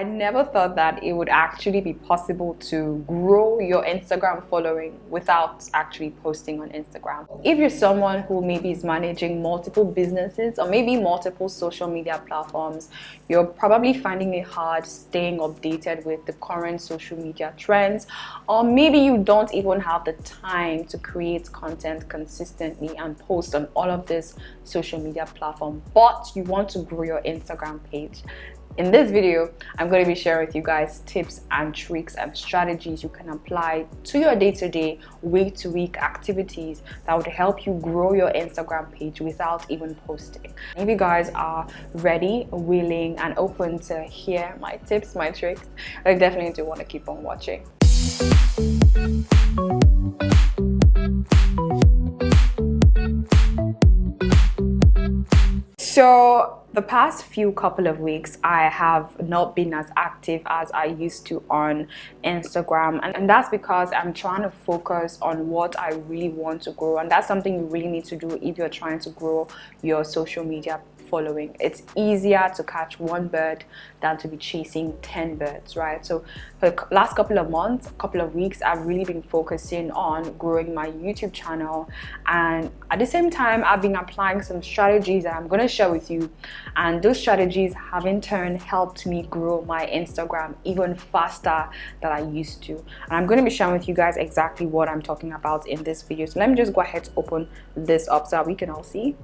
I never thought that it would actually be possible to grow your Instagram following without actually posting on Instagram. If you're someone who maybe is managing multiple businesses or maybe multiple social media platforms, you're probably finding it hard staying updated with the current social media trends, or maybe you don't even have the time to create content consistently and post on all of this social media platform, but you want to grow your Instagram page. In this video, I'm going to be sharing with you guys tips and tricks and strategies you can apply to your day-to-day, week-to-week activities that would help you grow your Instagram page without even posting. If you guys are ready, willing, and open to hear my tips, my tricks, I definitely do want to keep on watching. So the past few couple of weeks, I have not been as active as I used to on Instagram, and that's because I'm trying to focus on what I really want to grow, and that's something you really need to do if you're trying to grow your social media following. It's easier to catch one bird than to be chasing 10 birds, right? So for the last couple of months, couple of weeks, I've really been focusing on growing my YouTube channel, and at the same time I've been applying some strategies that I'm going to share with you, and those strategies have in turn helped me grow my Instagram even faster than I used to. And I'm going to be sharing with you guys exactly what I'm talking about in this video. So let me just go ahead to open this up so that we can all see.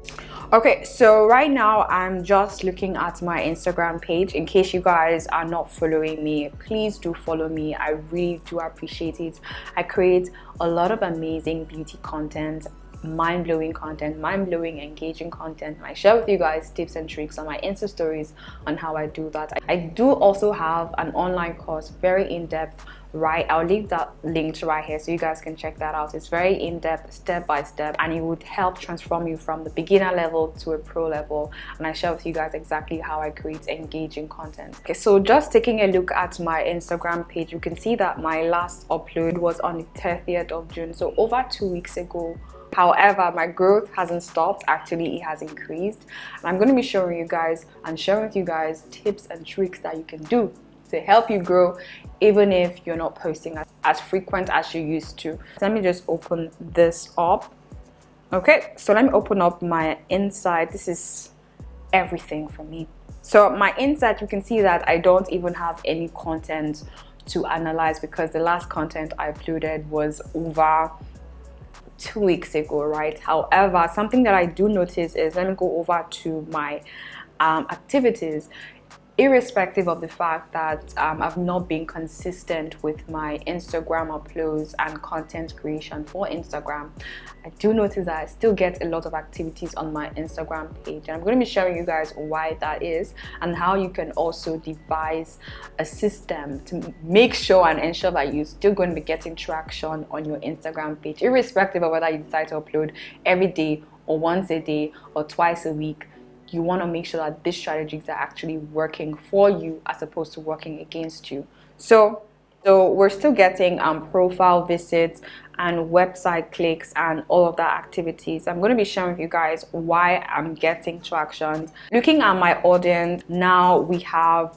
Okay, so right now I'm just looking at my Instagram page. In case you guys are not following me, please do follow me. I really do appreciate it. I create a lot of amazing beauty content, mind-blowing content, mind-blowing engaging content. I share with you guys tips and tricks on my Insta stories on how I do that. I do also have an online course, very in-depth, right? I'll leave that linked right here so you guys can check that out. It's very in-depth, step by step, and it would help transform you from the beginner level to a pro level. And I share with you guys exactly how I create engaging content. Okay, so just taking a look at my Instagram page, you can see that my last upload was on the 30th of June, so over 2 weeks ago. However, my growth hasn't stopped. Actually, it has increased. And I'm going to be showing you guys and sharing with you guys tips and tricks that you can do to help you grow even if you're not posting as frequent as you used to. Let me just open this up. Okay, so let me open up my inside. This is everything for me. So my inside, you can see that I don't even have any content to analyze because the last content I uploaded was over 2 weeks ago, right? However, something that I do notice is, let me go over to my activities. Irrespective of the fact that I've not been consistent with my Instagram uploads and content creation for Instagram, I do notice that I still get a lot of activities on my Instagram page, and I'm going to be showing you guys why that is and how you can also devise a system to make sure and ensure that you're still going to be getting traction on your Instagram page, irrespective of whether you decide to upload every day or once a day or twice a week. You want to make sure that these strategies are actually working for you as opposed to working against you. So we're still getting profile visits and website clicks and all of that activities. I'm going to be sharing with you guys why I'm getting traction. Looking at my audience now, we have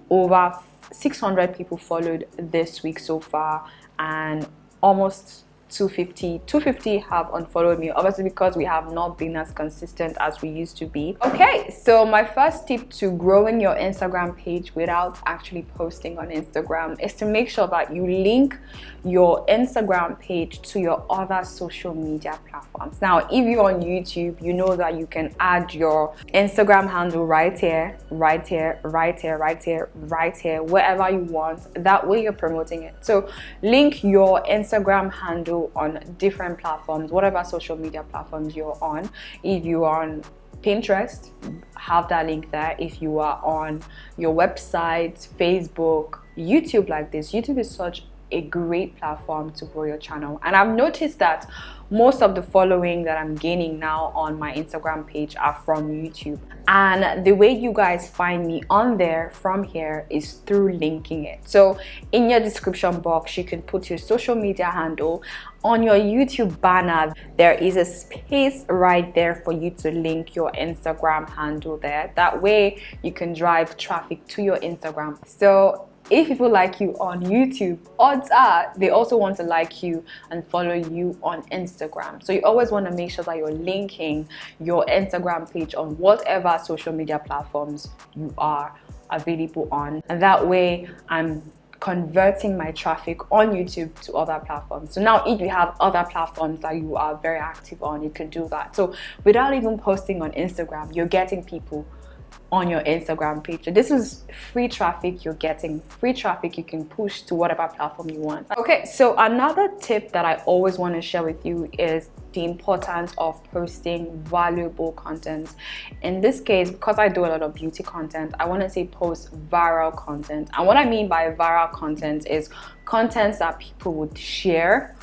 over 600 people followed this week so far, and almost 250 have unfollowed me, obviously because we have not been as consistent as we used to be. Okay, so my first tip to growing your Instagram page without actually posting on Instagram is to make sure that you link your Instagram page to your other social media platforms. Now, if you're on YouTube, you know that you can add your Instagram handle right here, right here, right here, right here, right here, wherever you want. That way you're promoting it. So link your Instagram handle on different platforms, whatever social media platforms you're on. If you are on Pinterest, have that link there. If you are on your website, Facebook, YouTube, like this, YouTube is such a great platform to grow your channel. And I've noticed that most of the following that I'm gaining now on my Instagram page are from YouTube. And the way you guys find me on there from here is through linking it. So in your description box, you can put your social media handle. On your YouTube banner, there is a space right there for you to link your Instagram handle there. That way you can drive traffic to your Instagram. So if people like you on YouTube, odds are they also want to like you and follow you on Instagram. So you always want to make sure that you're linking your Instagram page on whatever social media platforms you are available on. And that way I'm converting my traffic on YouTube to other platforms. So now if you have other platforms that you are very active on, you can do that. So without even posting on Instagram, you're getting people on your Instagram page. So this is free traffic. You're getting free traffic you can push to whatever platform you want. Okay, so another tip that I always want to share with you is the importance of posting valuable content. In this case, because I do a lot of beauty content, I want to say post viral content. And what I mean by viral content is content that people would share,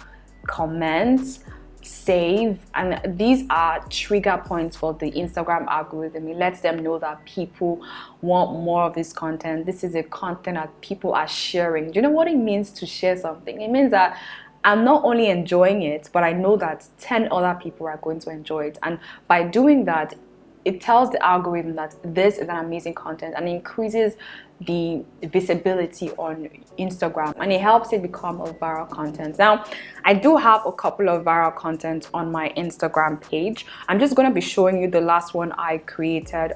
comment, save, and these are trigger points for the Instagram algorithm. It lets them know that people want more of this content. This is a content that people are sharing. Do you know what it means to share something? It means that I'm not only enjoying it, but I know that 10 other people are going to enjoy it. And by doing that, it tells the algorithm that this is an amazing content and increases the visibility on Instagram, and it helps it become a viral content. Now, I do have a couple of viral content on my Instagram page. I'm just going to be showing you the last one I created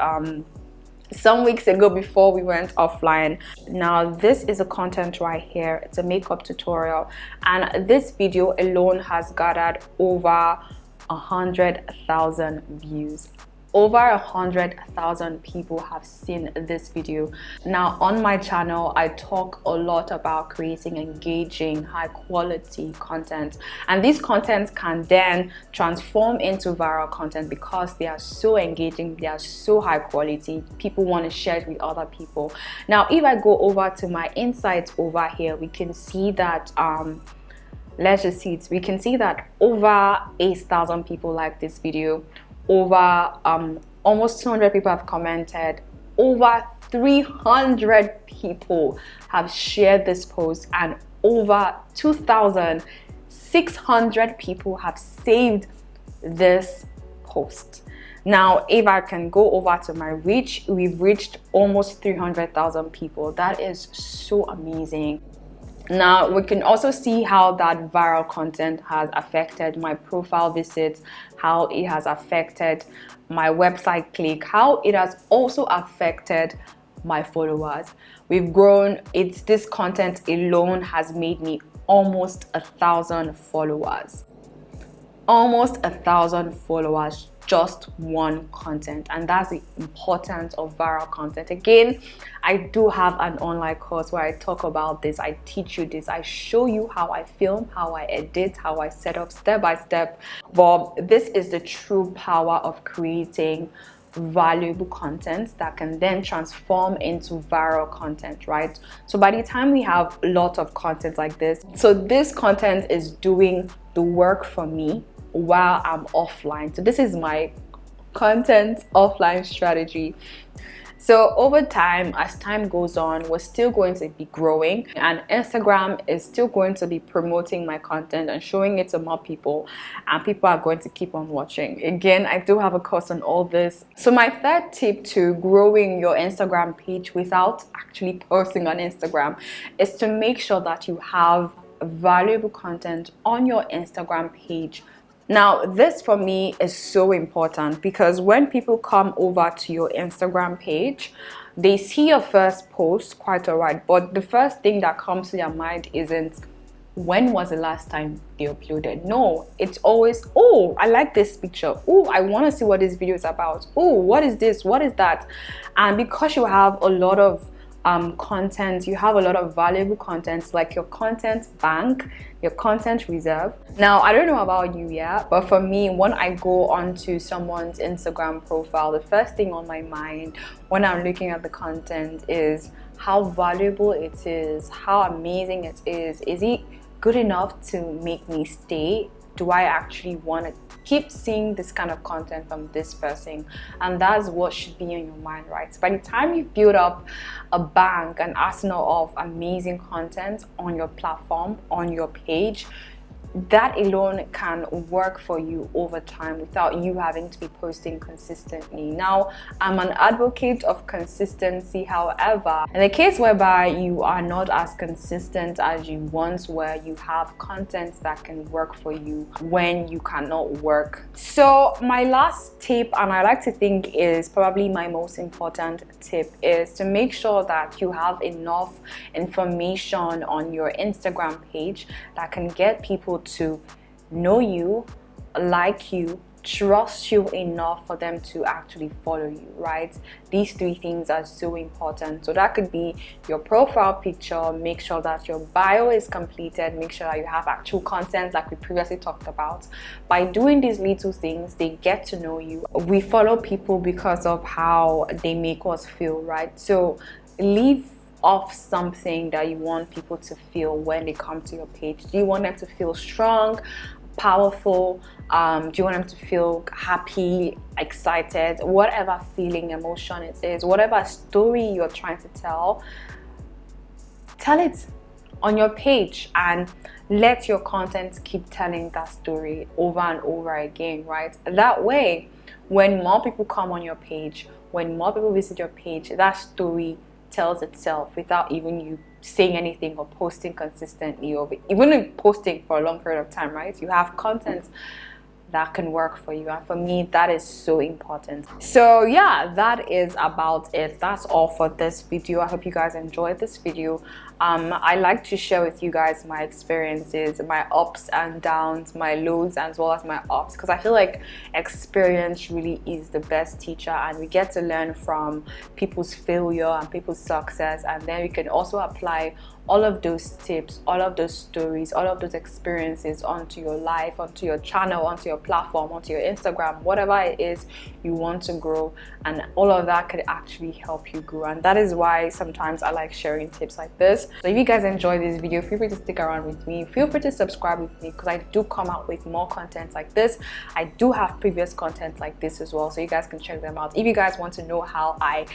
some weeks ago before we went offline. Now, this is a content right here. It's a makeup tutorial, and this video alone has gathered over 100,000 views. Over 100,000 people have seen this video. Now, on my channel, I talk a lot about creating engaging, high quality content, and these contents can then transform into viral content because they are so engaging, they are so high quality. People want to share it with other people. Now, if I go over to my insights over here, we can see that let's just see it. We can see that over 8,000 people like this video. Over almost 200 people have commented. Over 300 people have shared this post, and over 2,600 people have saved this post. Now, if I can go over to my reach, we've reached almost 300,000 people. That is so amazing. Now, we can also see how that viral content has affected my profile visits, how it has affected my website click, how it has also affected my followers. We've grown. This content alone has made me almost 1,000 followers. Almost 1,000 followers, just one content. And that's the importance of viral content. Again, I do have an online course where I talk about this. I teach you this. I show you how I film, how I edit, how I set up step by step. But this is the true power of creating valuable content that can then transform into viral content, right? So by the time we have a lot of content like this, so this content is doing the work for me while I'm offline. So this is my content offline strategy. So over time, as time goes on, we're still going to be growing, and Instagram is still going to be promoting my content and showing it to more people, and people are going to keep on watching. Again, I do have a course on all this. So my third tip to growing your Instagram page without actually posting on Instagram is to make sure that you have valuable content on your Instagram page. Now, this for me is so important because when people come over to your Instagram page, they see your first post, quite alright, but the first thing that comes to their mind isn't when was the last time they uploaded. No, it's always, oh, I like this picture. Oh, I want to see what this video is about. Oh, what is this? What is that? And because you have a lot of content, you have a lot of valuable content, like your content bank, your content reserve. Now, I don't know about you yet, but for me, when I go onto someone's Instagram profile, the first thing on my mind when I'm looking at the content is how valuable it is, how amazing it is. Is it good enough to make me stay? Do I actually want to keep seeing this kind of content from this person? And that's what should be in your mind, right? So by the time you build up a bank, an arsenal of amazing content on your platform, on your page, that alone can work for you over time without you having to be posting consistently. Now, I'm an advocate of consistency. However, in the case whereby you are not as consistent as you once were, you have content that can work for you when you cannot work. So my last tip, and I like to think is probably my most important tip, is to make sure that you have enough information on your Instagram page that can get people to know you, like you, trust you enough for them to actually follow you, right? These three things are so important. So that could be your profile picture, make sure that your bio is completed, make sure that you have actual content like we previously talked about. By doing these little things, they get to know you. We follow people because of how they make us feel, right? So leave off something that you want people to feel when they come to your page. Do you want them to feel strong, powerful? Do you want them to feel happy, excited? Whatever feeling, emotion it is, whatever story you're trying to tell it on your page, and let your content keep telling that story over and over again, right? That way, when more people come on your page, when more people visit your page, that story tells itself without even you saying anything or posting consistently, or even posting for a long period of time, right? You have content that can work for you, and for me that is so important. So yeah, that is about it. That's all for this video. I hope you guys enjoyed this video. I like to share with you guys my experiences, my ups and downs, my lows as well as my ups, because I feel like experience really is the best teacher, and we get to learn from people's failure and people's success, and then we can also apply all of those tips, all of those stories, all of those experiences onto your life, onto your channel, onto your platform, onto your Instagram, whatever it is you want to grow, and all of that could actually help you grow. And that is why sometimes I like sharing tips like this. So if you guys enjoy this video, feel free to stick around with me, feel free to subscribe with me, because I do come out with more content like this. I do have previous content like this as well, so you guys can check them out. If you guys want to know how I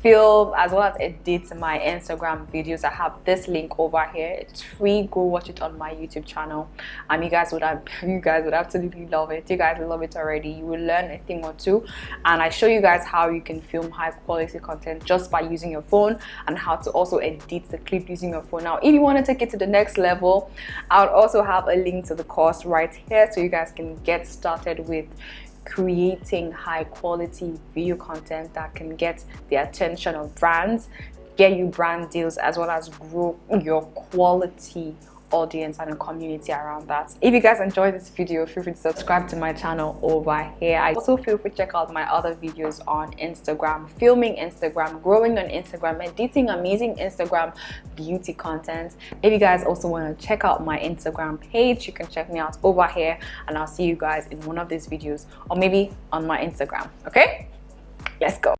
film as well as edit my Instagram videos, I have this link over here. It's free. Go watch it on my YouTube channel. You guys would absolutely love it. You guys love it already. You will learn a thing or two, and I show you guys how you can film high quality content just by using your phone, and how to also edit the clip using your phone. Now, if you want to take it to the next level, I would also have a link to the course right here, so you guys can get started with creating high quality video content that can get the attention of brands, get you brand deals, as well as grow your quality audience and a community around that. If you guys enjoyed this video, feel free to subscribe to my channel over here. I also feel free to check out my other videos on Instagram, filming Instagram, growing on Instagram, editing amazing Instagram beauty content. If you guys also want to check out my Instagram page, you can check me out over here, and I'll see you guys in one of these videos, or maybe on my Instagram. Okay, let's go.